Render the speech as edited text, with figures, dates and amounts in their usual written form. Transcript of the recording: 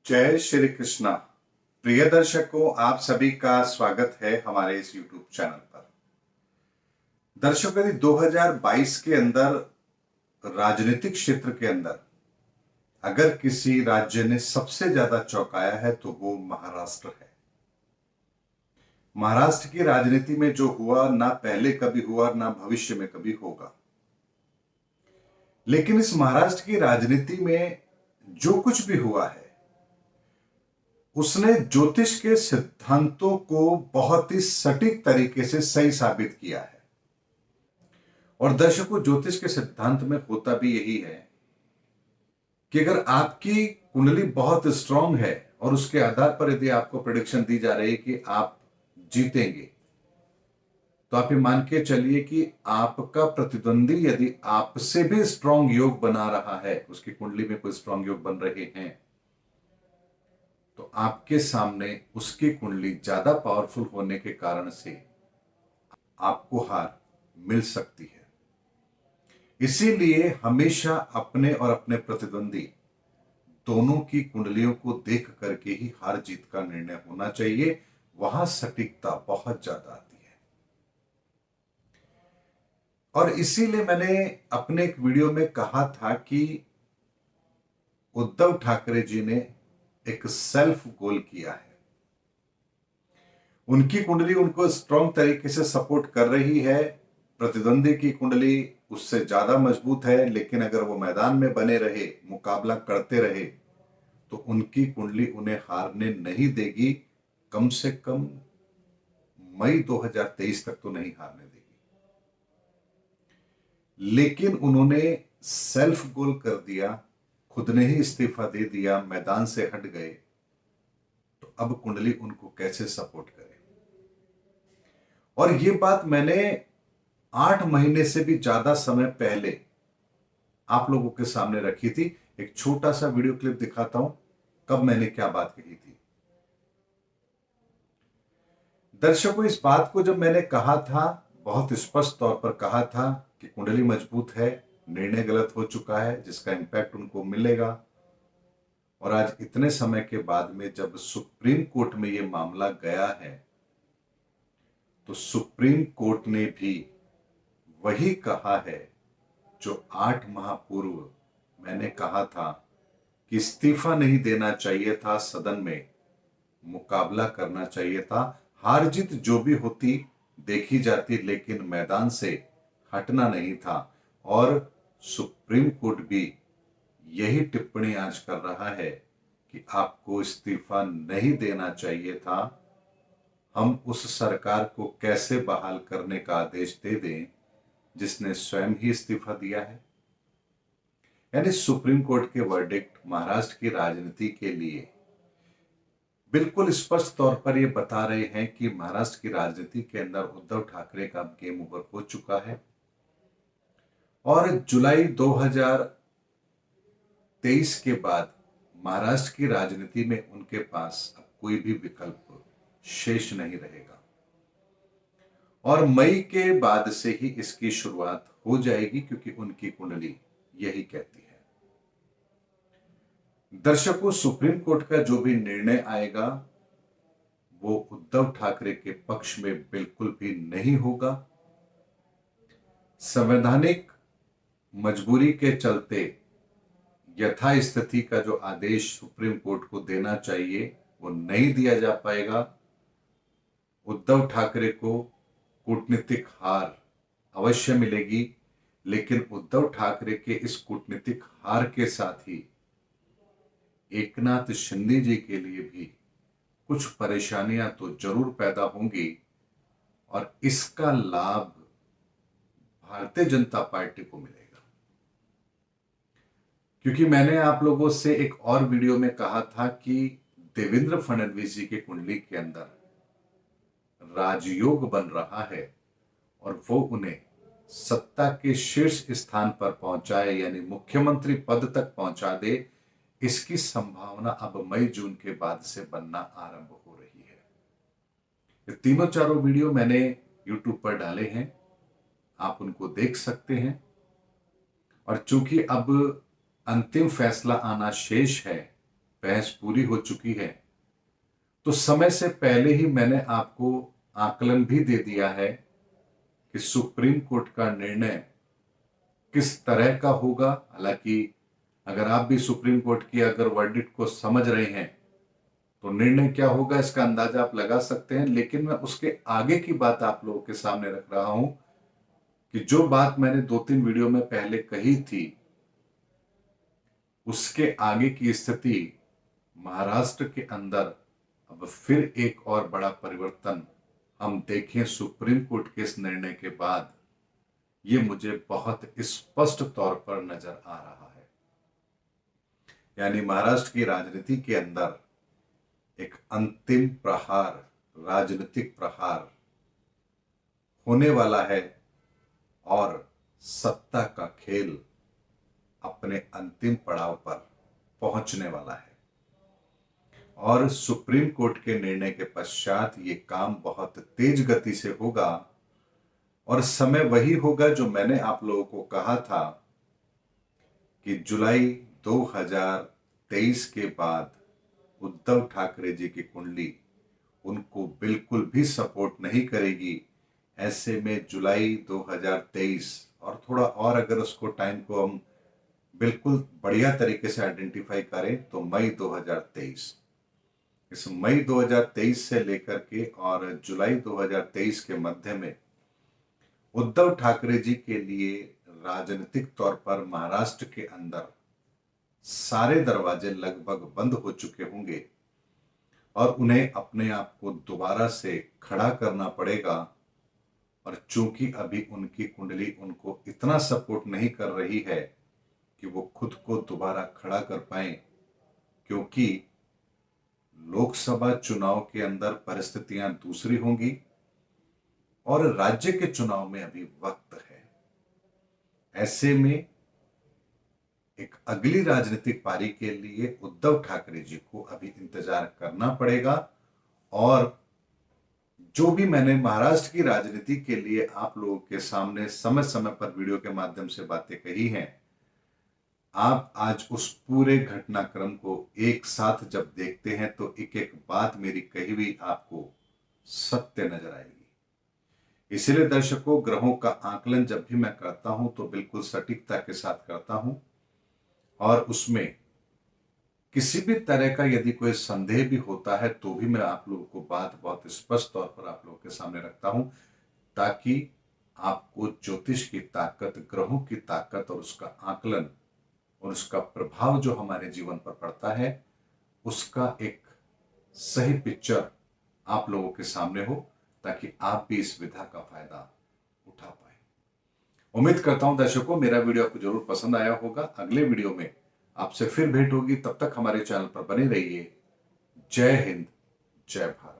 जय श्री कृष्णा। प्रिय दर्शकों, आप सभी का स्वागत है हमारे इस YouTube चैनल पर। दर्शकों, यदि 2022 के अंदर राजनीतिक क्षेत्र के अंदर अगर किसी राज्य ने सबसे ज्यादा चौंकाया है तो वो महाराष्ट्र है। महाराष्ट्र की राजनीति में जो हुआ ना पहले कभी हुआ ना भविष्य में कभी होगा। लेकिन इस महाराष्ट्र की राजनीति में जो कुछ भी हुआ है उसने ज्योतिष के सिद्धांतों को बहुत ही सटीक तरीके से सही साबित किया है। और दर्शकों, ज्योतिष के सिद्धांत में होता भी यही है कि अगर आपकी कुंडली बहुत स्ट्रांग है और उसके आधार पर यदि आपको प्रेडिक्शन दी जा रही है कि आप जीतेंगे, तो आप ये मान के चलिए कि आपका प्रतिद्वंदी यदि आपसे भी स्ट्रांग योग बना रहा है, उसकी कुंडली में कोई स्ट्रांग योग बन रहे हैं, तो आपके सामने उसकी कुंडली ज्यादा पावरफुल होने के कारण से आपको हार मिल सकती है। इसीलिए हमेशा अपने और अपने प्रतिद्वंदी दोनों की कुंडलियों को देख करके ही हार जीत का निर्णय होना चाहिए। वहां सटीकता बहुत ज्यादा आती है। और इसीलिए मैंने अपने एक वीडियो में कहा था कि उद्धव ठाकरे जी ने एक सेल्फ गोल किया है। उनकी कुंडली उनको स्ट्रांग तरीके से सपोर्ट कर रही है, प्रतिद्वंदी की कुंडली उससे ज्यादा मजबूत है, लेकिन अगर वो मैदान में बने रहे, मुकाबला करते रहे, तो उनकी कुंडली उन्हें हारने नहीं देगी। कम से कम मई 2023 तक तो नहीं हारने देगी। लेकिन उन्होंने सेल्फ गोल कर दिया, खुद ने ही इस्तीफा दे दिया, मैदान से हट गए, तो अब कुंडली उनको कैसे सपोर्ट करे। और ये बात मैंने 8 महीने से भी ज्यादा समय पहले आप लोगों के सामने रखी थी। एक छोटा सा वीडियो क्लिप दिखाता हूं कब मैंने क्या बात कही थी। दर्शकों, इस बात को जब मैंने कहा था, बहुत स्पष्ट तौर पर कहा था कि कुंडली मजबूत है, निर्णय गलत हो चुका है जिसका इंपैक्ट उनको मिलेगा। और आज इतने समय के बाद में जब सुप्रीम कोर्ट में यह मामला गया है, तो सुप्रीम कोर्ट ने भी वही कहा है जो 8 माह पूर्व मैंने कहा था कि इस्तीफा नहीं देना चाहिए था, सदन में मुकाबला करना चाहिए था, हार जीत जो भी होती देखी जाती, लेकिन मैदान से हटना नहीं था। और सुप्रीम कोर्ट भी यही टिप्पणी आज कर रहा है कि आपको इस्तीफा नहीं देना चाहिए था। हम उस सरकार को कैसे बहाल करने का आदेश दे दें जिसने स्वयं ही इस्तीफा दिया है। यानी सुप्रीम कोर्ट के वर्डिक्ट महाराष्ट्र की राजनीति के लिए बिल्कुल स्पष्ट तौर पर यह बता रहे हैं कि महाराष्ट्र की राजनीति के अंदर उद्धव ठाकरे का गेम ओवर हो चुका है। और जुलाई 2023 के बाद महाराष्ट्र की राजनीति में उनके पास अब कोई भी विकल्प शेष नहीं रहेगा। और मई के बाद से ही इसकी शुरुआत हो जाएगी, क्योंकि उनकी कुंडली यही कहती है। दर्शकों, सुप्रीम कोर्ट का जो भी निर्णय आएगा वो उद्धव ठाकरे के पक्ष में बिल्कुल भी नहीं होगा। संवैधानिक मजबूरी के चलते यथास्थिति का जो आदेश सुप्रीम कोर्ट को देना चाहिए वो नहीं दिया जा पाएगा। उद्धव ठाकरे को कूटनीतिक हार अवश्य मिलेगी, लेकिन उद्धव ठाकरे के इस कूटनीतिक हार के साथ ही एकनाथ शिंदे जी के लिए भी कुछ परेशानियां तो जरूर पैदा होंगी। और इसका लाभ भारतीय जनता पार्टी को मिलेगा, क्योंकि मैंने आप लोगों से एक और वीडियो में कहा था कि देवेंद्र फडणवीस जी की कुंडली के अंदर राजयोग बन रहा है और वो उन्हें सत्ता के शीर्ष स्थान पर पहुंचाए, यानी मुख्यमंत्री पद तक पहुंचा दे। इसकी संभावना अब मई जून के बाद से बनना आरंभ हो रही है। ये तीनों चारों वीडियो मैंने YouTube पर डाले हैं, आप उनको देख सकते हैं। और चूंकि अब अंतिम फैसला आना शेष है, बहस पूरी हो चुकी है, तो समय से पहले ही मैंने आपको आकलन भी दे दिया है कि सुप्रीम कोर्ट का निर्णय किस तरह का होगा। हालांकि अगर आप भी सुप्रीम कोर्ट की अगर वर्डिक्ट को समझ रहे हैं तो निर्णय क्या होगा इसका अंदाजा आप लगा सकते हैं, लेकिन मैं उसके आगे की बात आप लोगों के सामने रख रहा हूं कि जो बात मैंने 2-3 वीडियो में पहले कही थी, उसके आगे की स्थिति महाराष्ट्र के अंदर अब फिर एक और बड़ा परिवर्तन हम देखें सुप्रीम कोर्ट के इस निर्णय के बाद, ये मुझे बहुत स्पष्ट तौर पर नजर आ रहा है। यानी महाराष्ट्र की राजनीति के अंदर एक अंतिम प्रहार, राजनीतिक प्रहार होने वाला है और सत्ता का खेल अपने अंतिम पड़ाव पर पहुंचने वाला है। और सुप्रीम कोर्ट के निर्णय के पश्चात ये काम बहुत तेज गति से होगा और समय वही होगा जो मैंने आप लोगों को कहा था कि जुलाई 2023 के बाद उद्धव ठाकरे जी की कुंडली उनको बिल्कुल भी सपोर्ट नहीं करेगी। ऐसे में जुलाई 2023 और थोड़ा और अगर उसको टाइम को हम बिल्कुल बढ़िया तरीके से आइडेंटिफाई करें तो मई 2023, इस मई 2023 से लेकर के और जुलाई 2023 के मध्य में उद्धव ठाकरे जी के लिए राजनीतिक तौर पर महाराष्ट्र के अंदर सारे दरवाजे लगभग बंद हो चुके होंगे और उन्हें अपने आप को दोबारा से खड़ा करना पड़ेगा। और चूंकि अभी उनकी कुंडली उनको इतना सपोर्ट नहीं कर रही है कि वो खुद को दोबारा खड़ा कर पाए, क्योंकि लोकसभा चुनाव के अंदर परिस्थितियां दूसरी होंगी और राज्य के चुनाव में अभी वक्त है। ऐसे में एक अगली राजनीतिक पारी के लिए उद्धव ठाकरे जी को अभी इंतजार करना पड़ेगा। और जो भी मैंने महाराष्ट्र की राजनीति के लिए आप लोगों के सामने समय समय पर वीडियो के माध्यम से बातें कही हैं, आप आज उस पूरे घटनाक्रम को एक साथ जब देखते हैं तो एक एक बात मेरी कही हुई आपको सत्य नजर आएगी। इसीलिए दर्शकों, ग्रहों का आकलन जब भी मैं करता हूं तो बिल्कुल सटीकता के साथ करता हूं और उसमें किसी भी तरह का यदि कोई संदेह भी होता है तो भी मैं आप लोगों को बात बहुत स्पष्ट तौर पर आप लोगों के सामने रखता हूं, ताकि आपको ज्योतिष की ताकत, ग्रहों की ताकत और उसका आकलन और उसका प्रभाव जो हमारे जीवन पर पड़ता है उसका एक सही पिक्चर आप लोगों के सामने हो, ताकि आप भी इस विधा का फायदा उठा पाए। उम्मीद करता हूं दर्शकों मेरा वीडियो आपको जरूर पसंद आया होगा। अगले वीडियो में आपसे फिर भेंट होगी, तब तक हमारे चैनल पर बने रहिए। जय हिंद, जय भारत।